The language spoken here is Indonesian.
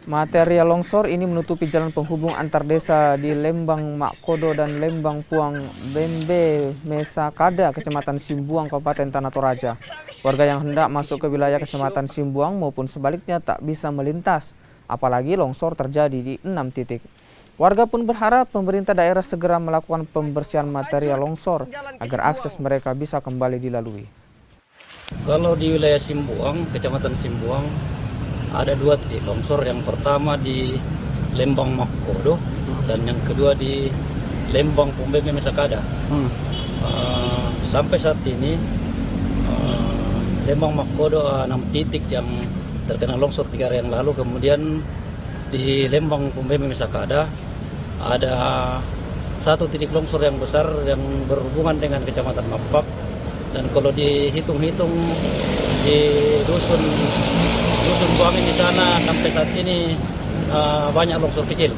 Material longsor ini menutupi jalan penghubung antar desa di Lembang Makodo dan Lembang Puang Bembe Mesakada, Kecamatan Simbuang, Kabupaten Tanah Toraja. Warga yang hendak masuk ke wilayah Kecamatan Simbuang maupun sebaliknya tak bisa melintas, apalagi longsor terjadi di 6 titik. Warga pun berharap pemerintah daerah segera melakukan pembersihan material longsor agar akses mereka bisa kembali dilalui. Kalau di wilayah Simbuang, Kecamatan Simbuang, ada 2 titik longsor. Yang pertama di Lembang Makodo dan yang kedua di Lembang Pumbeme Mesakada. Sampai saat ini Lembang Makodo 6 titik yang terkena longsor 3 hari yang lalu. Kemudian di Lembang Pumbeme Mesakada ada 1 titik longsor yang besar yang berhubungan dengan Kecamatan Mapak. Dan kalau dihitung-hitung di dusun Buangin di sana sampai saat ini banyak longsor kecil.